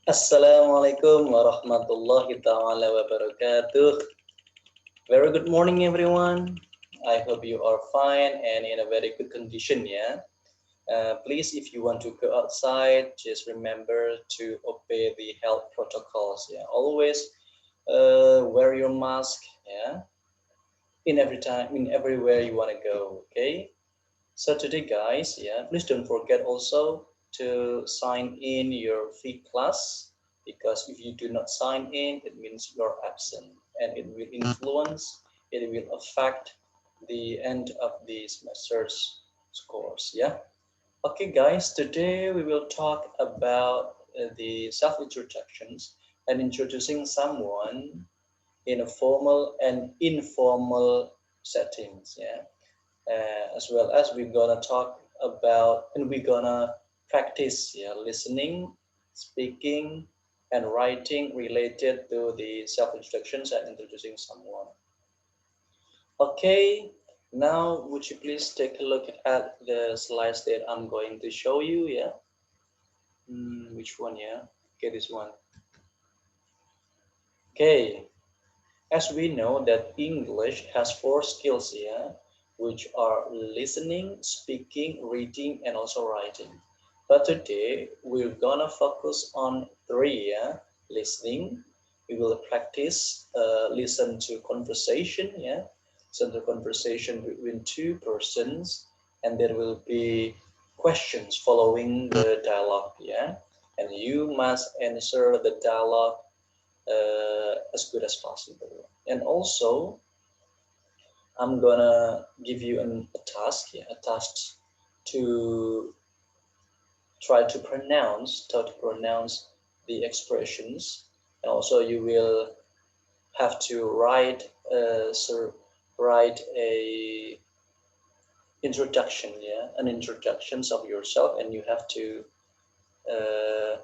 Assalamualaikum warahmatullahi ta'ala wabarakatuh. Very good morning, everyone. I hope you are fine and in a very good condition, yeah. Please, if you want to go outside, just remember to obey the health protocols, yeah. Always wear your mask, yeah, in everywhere you want to go, okay. So today, guys, yeah, please don't forget also to sign in your free class, because if you do not sign in, it means you're absent, and it will influence, it will affect the end of the semester's scores. Yeah. Okay, guys, today we will talk about the self introductions and introducing someone in a formal and informal settings. Yeah, as well as we're gonna talk about and we're gonna practice, yeah, listening, speaking, and writing related to the self introductions and introducing someone. Okay, now would you please take a look at the slides that I'm going to show you? Yeah. Which one? Yeah. Okay, this one. Okay, as we know that English has four skills here, which are listening, speaking, reading, and also writing. But today we're gonna focus on three, yeah? Listening. We will practice listen to conversation, yeah? So the conversation between two persons, and there will be questions following the dialogue, yeah? And you must answer the dialogue as good as possible. And also, I'm gonna give you a task, yeah, a task to try to pronounce the expressions, and also you will have to write a introduction, yeah, an introductions of yourself, and you have to uh,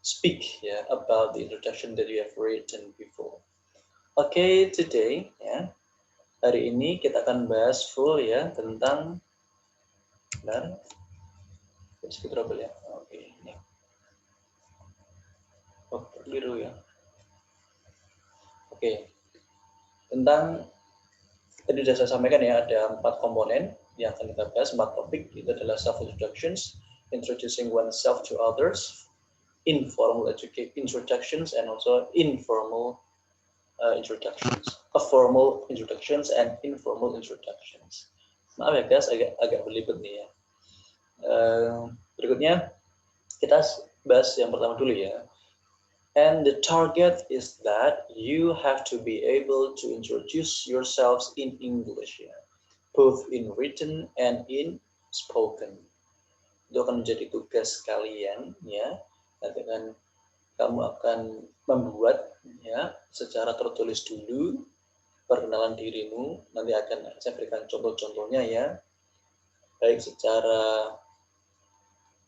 speak, yeah, about the introduction that you have written before. Okay, today, yeah, hari ini kita akan bahas full ya tentang dan trouble ya. Oke, ini. Oh, keliru ya. Oke. Tentang tadi sudah saya sampaikan ya, ada 4 komponen yang akan kita bahas, 4 topik. Itu adalah self introductions, introducing oneself to others, informal introductions, and also informal introductions, formal introductions and informal introductions. Maaf ya guys, agak berlibet nih ya. Berikutnya kita bahas yang pertama dulu ya. And the target is that you have to be able to introduce yourselves in English, ya, both in written and in spoken. Itu akan menjadi tugas kalian, ya. Nanti kan kamu akan membuat, ya, secara tertulis dulu perkenalan dirimu. Nanti akan saya berikan contoh-contohnya, ya, baik secara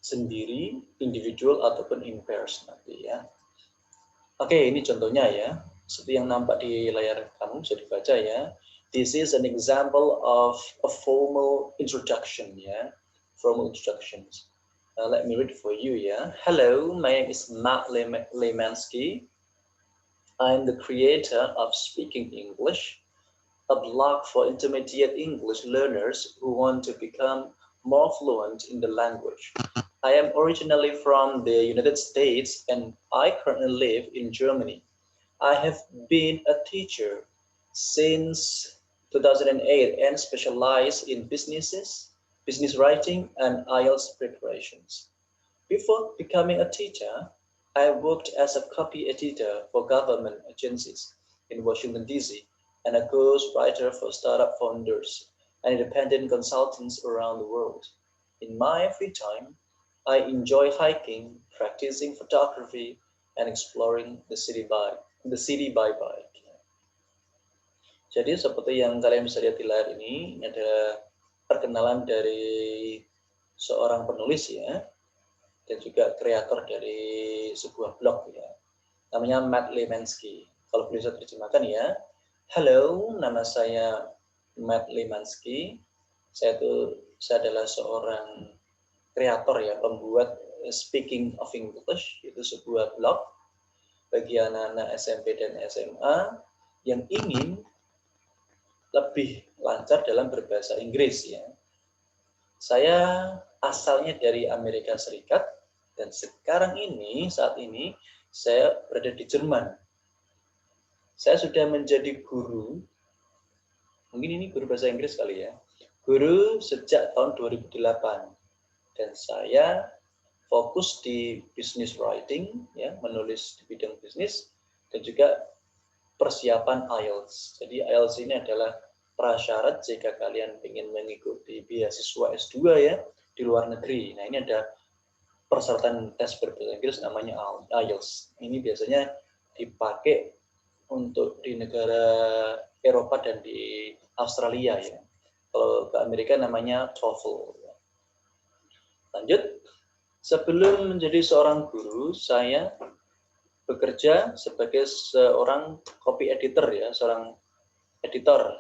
sendiri, individual ataupun in pairs nanti, ya. Oke, ini contohnya ya. Seperti yang nampak di layar kamu bisa dibaca ya. This is an example of a formal introduction ya. Formal introductions. Let me read for you ya. Hello, my name is Matt Lemansky. I'm the creator of Speaking English, a blog for intermediate English learners who want to become more fluent in the language. I am originally from the United States and I currently live in Germany. I have been a teacher since 2008 and specialize in business writing, and IELTS preparations. Before becoming a teacher, I worked as a copy editor for government agencies in Washington, D.C., and a ghostwriter for startup founders and independent consultants around the world. In my free time, I enjoy hiking, practicing photography, and exploring the city by bike. Jadi seperti yang kalian bisa lihat di layar ini ada perkenalan dari seorang penulis ya, dan juga kreator dari sebuah blog ya. Namanya Matt Lemansky. Kalau boleh saya terjemahkan ya. Halo, nama saya Matt Lemansky. Saya adalah seorang kreator ya, pembuat Speaking of English, itu sebuah blog bagi anak-anak SMP dan SMA yang ingin lebih lancar dalam berbahasa Inggris ya. Saya asalnya dari Amerika Serikat dan saat ini saya berada di Jerman. Saya sudah menjadi guru, mungkin ini guru bahasa Inggris kali ya, guru sejak tahun 2008 dan saya fokus di business writing, ya, menulis di bidang bisnis, dan juga persiapan IELTS. Jadi IELTS ini adalah prasyarat jika kalian ingin mengikuti beasiswa S2 ya di luar negeri. Nah, ini ada persyaratan tes berbahasa Inggris namanya IELTS. Ini biasanya dipakai untuk di negara Eropa dan di Australia ya. Kalau ke Amerika namanya TOEFL. Lanjut. Sebelum menjadi seorang guru, saya bekerja sebagai seorang copy editor ya, seorang editor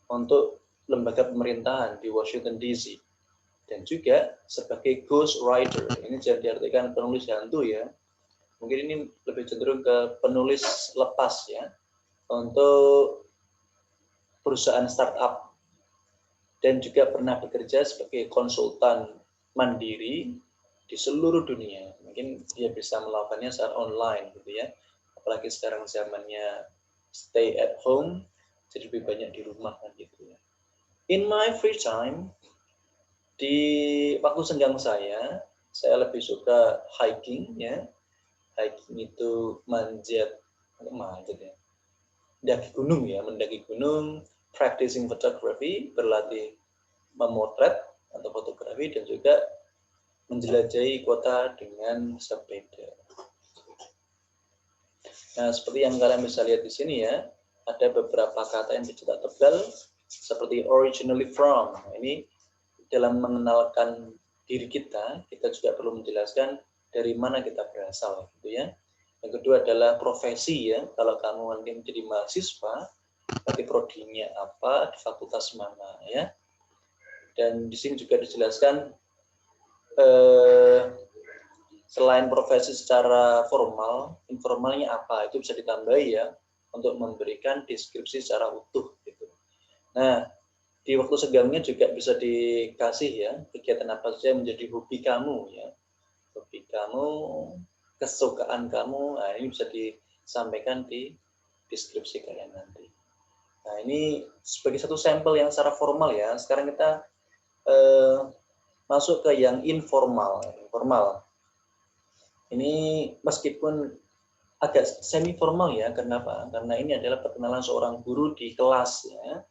untuk lembaga pemerintahan di Washington DC dan juga sebagai ghost writer. Ini jangan diartikan penulis hantu ya. Mungkin ini lebih cenderung ke penulis lepas ya untuk perusahaan startup dan juga pernah bekerja sebagai konsultan mandiri di seluruh dunia. Mungkin dia bisa melakukannya secara online gitu ya. Apalagi sekarang zamannya stay at home, jadi lebih banyak di rumah kan gitu ya. In my free time, di waktu senggang saya lebih suka hiking ya. Hiking itu manjat ya. Mendaki gunung, practicing photography, berlatih memotret atau fotografi dan juga menjelajahi kota dengan sepeda. Nah, seperti yang kalian bisa lihat di sini ya, ada beberapa kata yang dicetak tebal seperti originally from. Ini dalam mengenalkan diri kita juga perlu menjelaskan dari mana kita berasal, gitu ya. Yang kedua adalah profesi ya. Kalau kamu nanti menjadi mahasiswa, berarti prodinya apa, di fakultas mana ya. Dan di sini juga dijelaskan selain profesi secara formal, informalnya apa, itu bisa ditambahi ya untuk memberikan deskripsi secara utuh gitu. Nah, di waktu senggangnya juga bisa dikasih ya kegiatan apa saja yang menjadi hobi kamu ya. Hobi kamu, kesukaan kamu, nah ini bisa disampaikan di deskripsi kalian nanti. Nah, ini sebagai satu sampel yang secara formal ya. Sekarang kita masuk ke yang informal. Ini meskipun agak semi formal ya, kenapa? Karena ini adalah perkenalan seorang guru di kelas ya.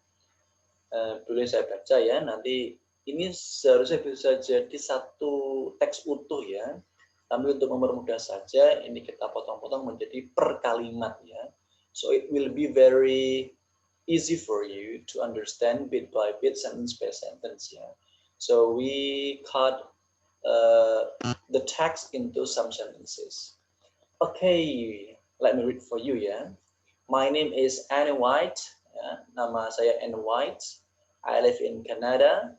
Boleh saya baca ya, nanti ini seharusnya bisa jadi satu teks utuh ya. Tapi untuk mempermudah saja, ini kita potong-potong menjadi per kalimat ya. So it will be very easy for you to understand bit by bit, sentence by sentence ya. So we cut the text into some sentences. Okay, let me read for you ya. My name is Anne White. Ya, nama saya Anne White. I live in Canada.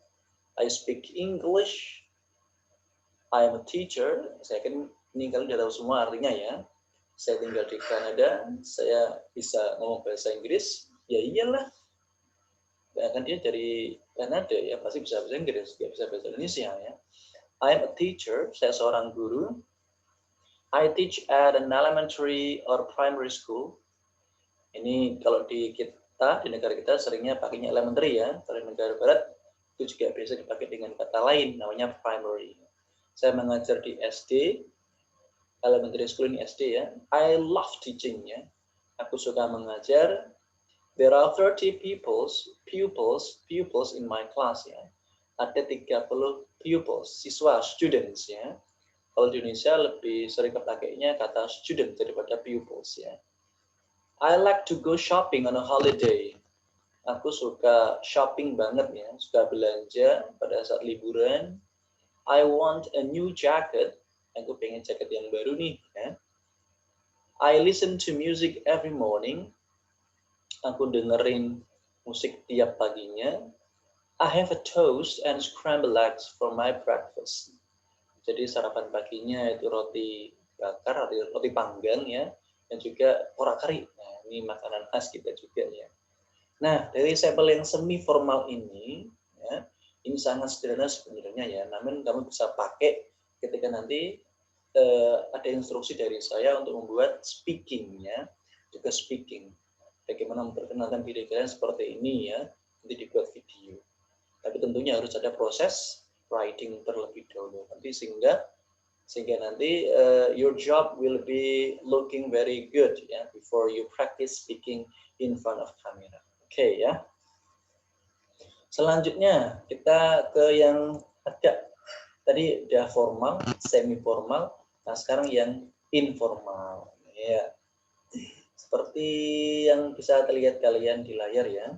I speak English. I am a teacher. Saya kan ini kalian udah tahu semua artinya ya. Saya tinggal di Kanada. Saya bisa ngomong bahasa Inggris. Ya iyalah. Kan dia dari Kanada ya, pasti bisa bahasa Inggris, dia bisa bahasa Indonesia ya. I am a teacher, saya seorang guru. I teach at an elementary or primary school. Ini kalau di kita, di negara kita seringnya pakainya elementary ya. Kalau di negara barat itu juga biasa dipakai dengan kata lain, namanya primary. Saya mengajar di SD, elementary school ini SD ya. I love teaching ya. Aku suka mengajar. There are 30 pupils in my class ya. Ada 30 pupils, siswa, students ya. Kalau di Indonesia lebih sering kepakainya kata student daripada pupils ya. I like to go shopping on a holiday. Aku suka shopping banget ya, suka belanja pada saat liburan. I want a new jacket. Aku pengen jaket yang baru nih ya. I listen to music every morning. Aku dengerin musik tiap paginya. I have a toast and scrambled eggs for my breakfast. Jadi sarapan paginya itu roti bakar, roti panggang ya, dan juga orak-arik. Nah, ini makanan khas kita juga ya. Nah, dari sampel yang semi formal ini, ya, ini sangat sederhana sebenarnya ya. Namun kamu bisa pakai ketika nanti ada instruksi dari saya untuk membuat speaking-nya, juga speaking. Bagaimana memperkenalkan diri kalian seperti ini ya, nanti dibuat video. Tapi tentunya harus ada proses writing terlebih dahulu. Nanti sehingga nanti your job will be looking very good ya before you practice speaking in front of camera. Oke ya. Selanjutnya kita ke yang agak tadi udah formal, semi formal. Nah sekarang yang informal. Ya. Seperti yang bisa terlihat kalian di layar ya.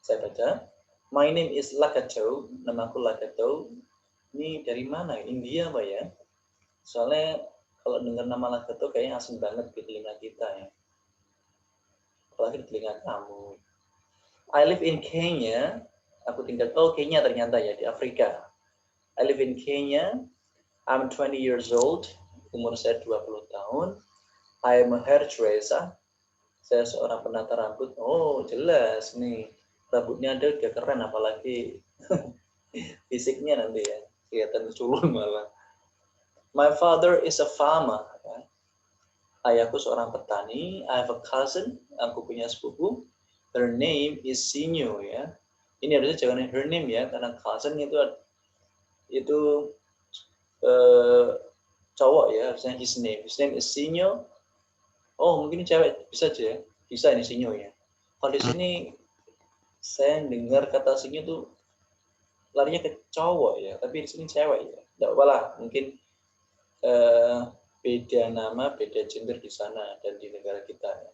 Saya baca. My name is Lakato. Namaku Lakato. Ini dari mana? India apa ya? Soalnya kalau dengar nama Lakato kayaknya asing banget di telinga kita ya. Apalagi di telinga kamu. I live in Kenya. Aku tinggal Kenya ternyata ya di Afrika. I live in Kenya. I'm 20 years old. Umur saya 20 tahun. I am a hairdresser. Saya seorang penata rambut. Oh, jelas nih. Rambutnya ada udah keren, apalagi fisiknya nanti ya. Kelihatan culun malah. My father is a farmer. Ayahku seorang petani. I have a cousin. Aku punya sepupu. Her name is Sinyo ya. Ini harusnya jangan her name ya, karena cousin itu cowok ya, harusnya his name. His name is Sinyo. Oh mungkin ini cewek, bisa aja ya. Bisa ini Sinyo ya. Kalau di sini saya dengar kata Sinyo tuh larinya ke cowok ya, tapi di sini cewek ya. Tidak apa-apa, mungkin beda nama, beda gender di sana dan di negara kita ya.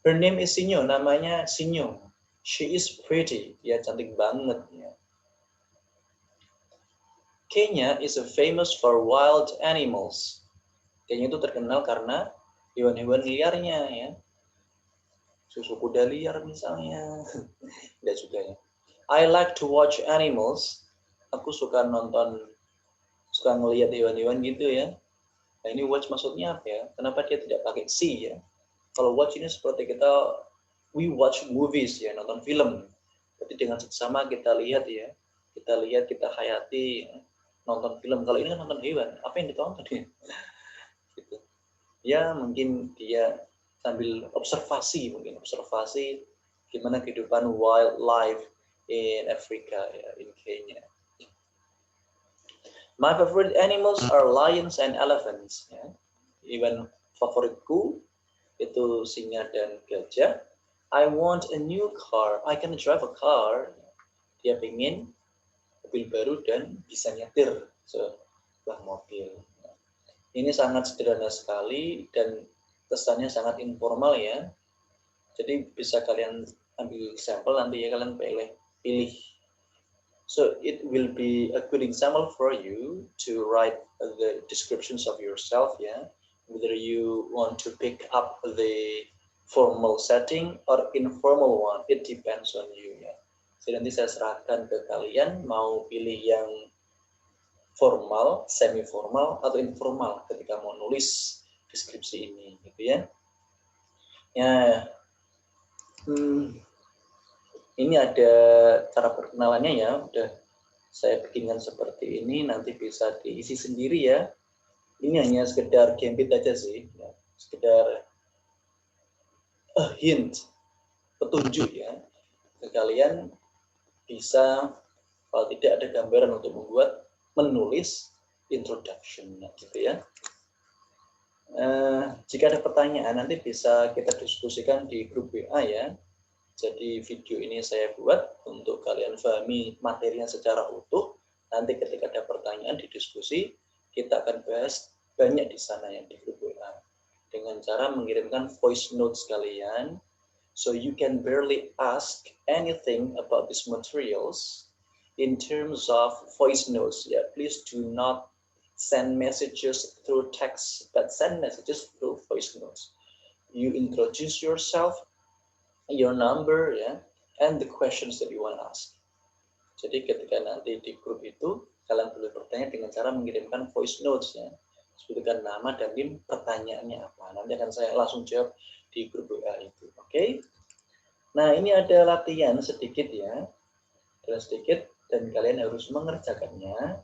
Her name is Sinyo, namanya Sinyo. She is pretty, dia cantik banget ya. Kenya is famous for wild animals. Kenya itu terkenal karena hewan-hewan liarnya ya. Susu kuda liar misalnya. Tidak juga ya. I like to watch animals. Aku suka ngelihat hewan-hewan gitu ya. Nah ini watch maksudnya apa ya? Kenapa dia tidak pakai see ya? Kalau watch ini seperti we watch movies ya, nonton film. Jadi dengan seksama kita lihat ya, kita hayati, nonton film. Kalau ini kan nonton hewan, apa yang ditonton ya? Gitu. Ya mungkin dia sambil observasi gimana kehidupan wildlife in Africa ya, in Kenya. My favorite animals are lions and elephants. Ya. Hewan favoritku itu singa dan gajah. I want a new car. I can drive a car. Dia pengen mobil baru dan bisa nyetir sebuah mobil. Ini sangat sederhana sekali dan kesannya sangat informal ya. Jadi bisa kalian ambil sampel nanti ya, kalian pilih. So it will be a good example for you to write the descriptions of yourself ya. Whether you want to pick up the formal setting or informal one, it depends on you ya. Jadi nanti saya serahkan ke kalian mau pilih yang formal, semi formal atau informal ketika mau nulis deskripsi ini gitu ya. Ya. Ini ada cara perkenalannya ya, udah saya bikinkan seperti ini, nanti bisa diisi sendiri ya. Ini hanya sekedar gambit aja sih, ya. Sekedar hint, petunjuk ya. Kalian bisa, kalau tidak ada gambaran untuk menulis introduction gitu ya. Jika ada pertanyaan nanti bisa kita diskusikan di grup WA ya. Jadi video ini saya buat untuk kalian pahami materinya secara utuh. Nanti ketika ada pertanyaan di diskusi, kita akan bahas banyak di sana ya di grup WA. Dengan cara mengirimkan voice notes kalian, so you can barely ask anything about these materials in terms of voice notes. Yeah, please do not send messages through text, but send messages through voice notes. You introduce yourself, your number ya, and the questions that you want to ask. Jadi ketika nanti di grup itu Kalian boleh bertanya dengan cara mengirimkan voice notes ya. Sebutkan nama dan NIM pertanyaannya apa. Nanti akan saya langsung jawab di grup WA itu. Oke? Nah, ini ada latihan sedikit ya. Sedikit dan kalian harus mengerjakannya.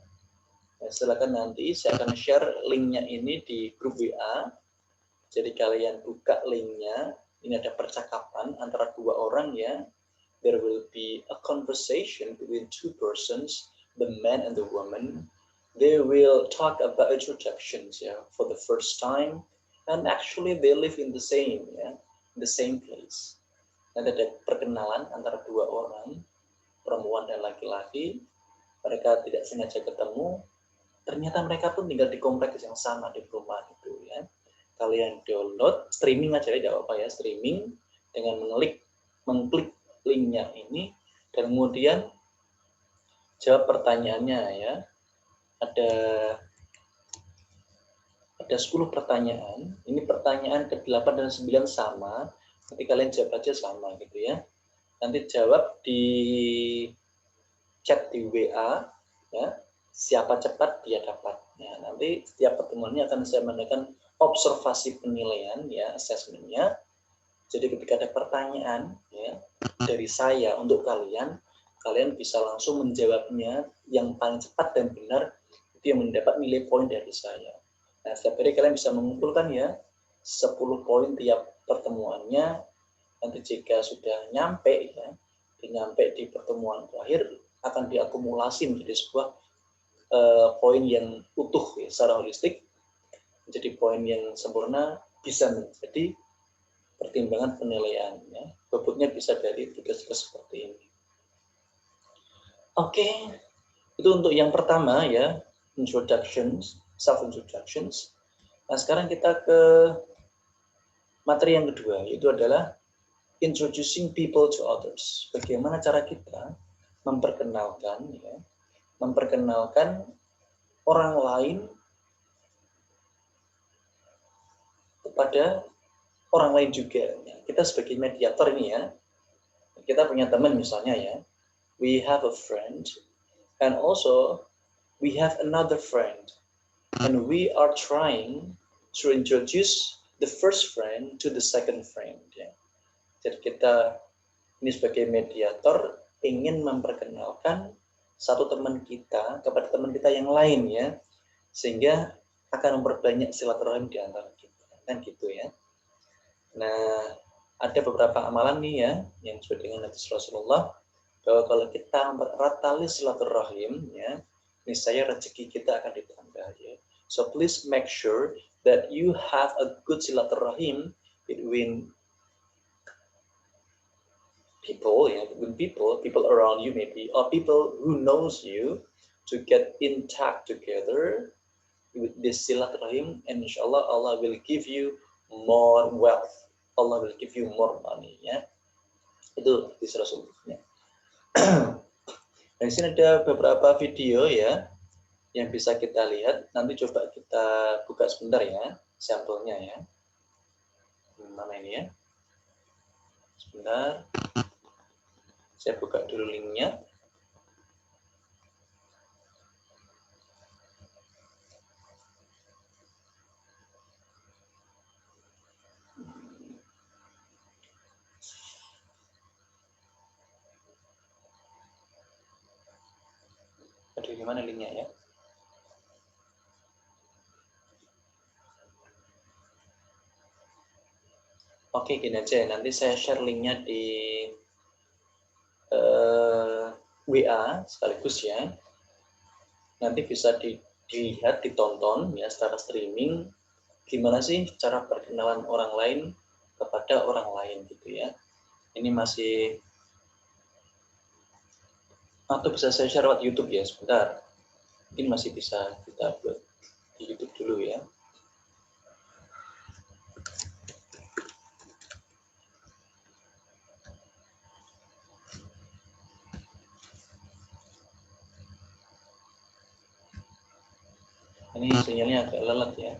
Nah, silakan nanti saya akan share linknya ini di grup WA. Jadi kalian buka linknya. Ini ada percakapan antara dua orang ya. There will be a conversation between two persons, the man and the woman. They will talk about introductions ya for the first time, and actually they live in the same place. Nanti ada perkenalan antara dua orang, perempuan dan laki-laki. Mereka tidak sengaja ketemu. Ternyata mereka pun tinggal di kompleks yang sama di perumahan itu ya. Kalian download, streaming aja ya, tidak apa ya, streaming dengan mengklik linknya ini dan kemudian jawab pertanyaannya ya. Ada 10 pertanyaan. Ini pertanyaan ke-8 dan 9 sama. Nanti kalian jawab aja sama gitu ya. Nanti jawab di chat di WA ya. Siapa cepat dia dapat. Nah, nanti setiap pertemuannya akan saya menekan observasi penilaian ya, asesmennya. Jadi ketika ada pertanyaan ya dari saya untuk kalian, kalian bisa langsung menjawabnya yang paling cepat dan benar, itu yang mendapat nilai poin dari saya. Nah, setiap hari kalian bisa mengumpulkan ya 10 poin tiap pertemuannya. Nanti jika sudah nyampe di pertemuan terakhir akan diakumulasi menjadi sebuah poin yang utuh ya, secara holistik menjadi poin yang sempurna, bisa menjadi pertimbangan penilaiannya. Bobotnya bisa dari tugas-tugas seperti ini. Oke, itu untuk yang pertama ya, introductions, self introductions. Nah, sekarang kita ke materi yang kedua, yaitu adalah introducing people to others. Bagaimana cara kita memperkenalkan orang lain kepada orang lain juga. Kita sebagai mediator ini ya, kita punya teman misalnya ya, we have a friend, and also we have another friend, and we are trying to introduce the first friend to the second friend. Ya. Jadi kita ini sebagai mediator ingin memperkenalkan satu teman kita kepada teman kita yang lain ya, sehingga akan memperbanyak silaturahim di antara kita, kan gitu ya. Nah, ada beberapa amalan nih ya yang sesuai dengan hadis Rasulullah bahwa kalau kita mempererat tali silaturahim ya, niscaya rezeki kita akan ditambah ya. So please make sure that you have a good silaturahim between people around you maybe, or people who knows you, to get intact together with this silaturahim, and inshallah Allah will give you more wealth, Allah will give you more money ya. Itu hadis Rasulullah. Nah, di sini ada beberapa video ya yang bisa kita lihat. Nanti coba kita buka sebentar ya sampelnya ya. Mana ini ya? Sebentar. Saya buka dulu linknya. Aduh, gimana linknya ya? Oke, gini aja. Nanti saya share linknya di WA sekaligus ya. Nanti bisa dilihat, ditonton ya secara streaming. Gimana sih cara perkenalan orang lain kepada orang lain gitu ya. Ini masih, atau bisa saya share lewat YouTube ya sebentar. Mungkin masih bisa kita upload di YouTube dulu ya. Ini sinyalnya agak lelet ya.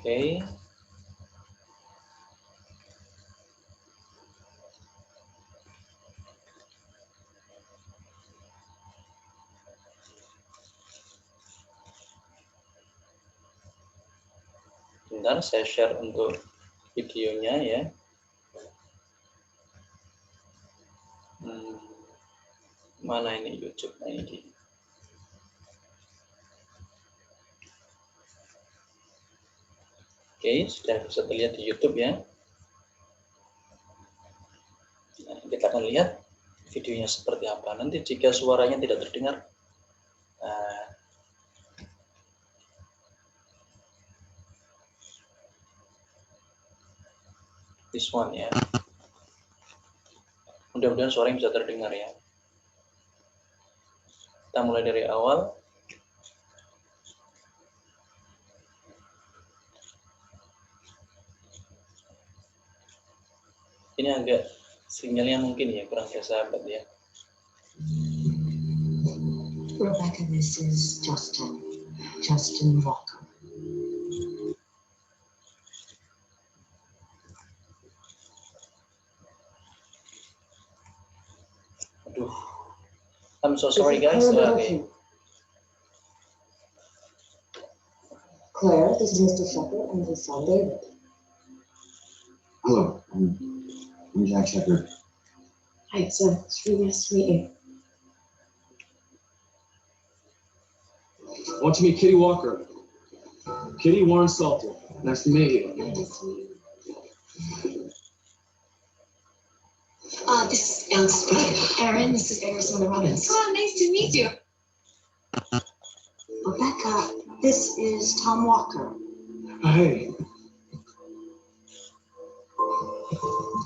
Oke. Bentar, saya share untuk videonya ya. Mana ini YouTube? Nah, ini. Oke, sudah bisa terlihat di YouTube ya. Nah, kita akan lihat videonya seperti apa. Nanti jika suaranya tidak terdengar, this one ya. Mudah-mudahan suaranya bisa terdengar ya. Kita mulai dari awal. Ini agak sinyalnya mungkin ya kurang bersahabat ya. Rebecca, this is Justin Walker. Aduh, I'm so sorry guys. Okay. Claire, this is Mr. Shepherd and his son David. Hello, I'm Jack Shepherd. Hi, so it's really nice to meet you. I want to meet Kitty Walker. Kitty Warren Salter. Nice to meet you. Nice to meet you. This is Erin. This is Arizona Robbins. Oh, nice to meet you. Rebecca, this is Tom Walker. Hey.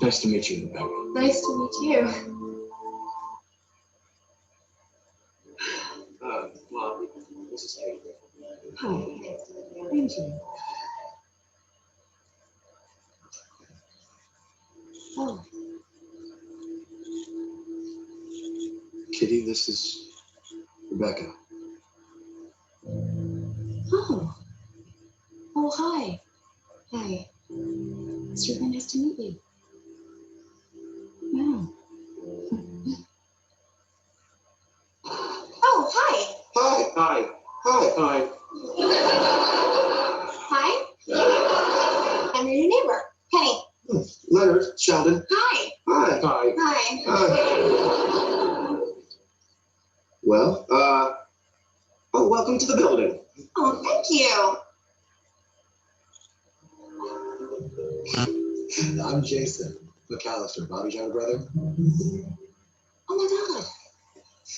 Nice to meet you, Rebecca. Nice to meet you. Well, this is Kate. Hi, I'm Jane. Oh, Kitty, this is Rebecca. oh, oh, hi. Hi. It's really nice to meet you. Wow. Oh, hi. Hi. Hi. I'm your new neighbor, Penny. Leonard, Sheldon. Hi. Hi. Hi. Well, welcome to the building. Oh, thank you. I'm Jason McAllister, Bobby's younger brother. Oh my God.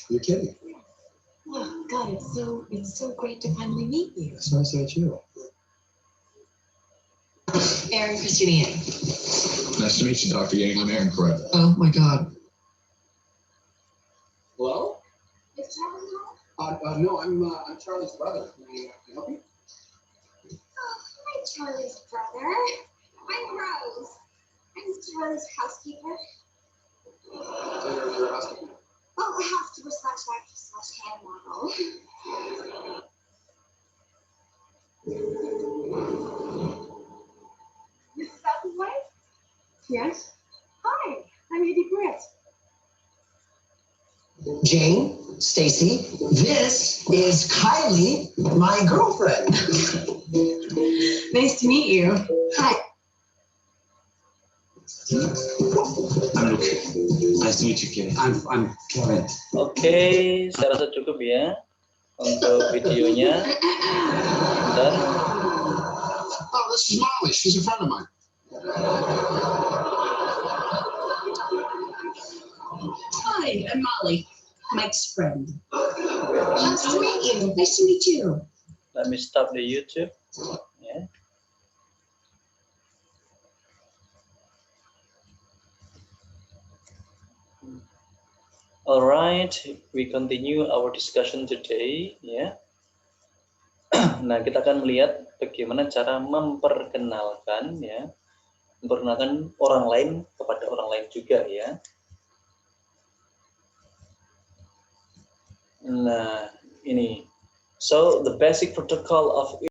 You're Kitty. Wow, God, it's so great to finally meet you. It's nice to meet you. Erin Christina Yang. Nice to meet you, Dr. Yang. I'm Aaron Correct. Oh my God. Hello? Is Charlie home? No, I'm Charlie's brother. Can I help you? Oh, hi, Charlie's brother. I'm Rose. I'm Charlie's housekeeper. So you're a housekeeper? Oh, housekeeper / actress / hand model. Mrs. Elton's wife? Yes? Hi, I'm Eddie Britt. Jane, Stacy, this is Kylie, my girlfriend. Nice to meet you. Hi. I'm Luke. Nice to meet you, Kitty. I'm Kevin. Oke, saya rasa cukup ya untuk videonya. Bentar. Oh, this is Molly. She's a friend of mine. Hi, I'm Molly, Mike's friend. Nice to meet you. Nice to meet you. Let me stop the YouTube. Yeah. All right, we continue our discussion today. Ya. Nah, kita akan melihat bagaimana cara memperkenalkan orang lain kepada orang lain juga ya. Nah, ini. So the basic protocol of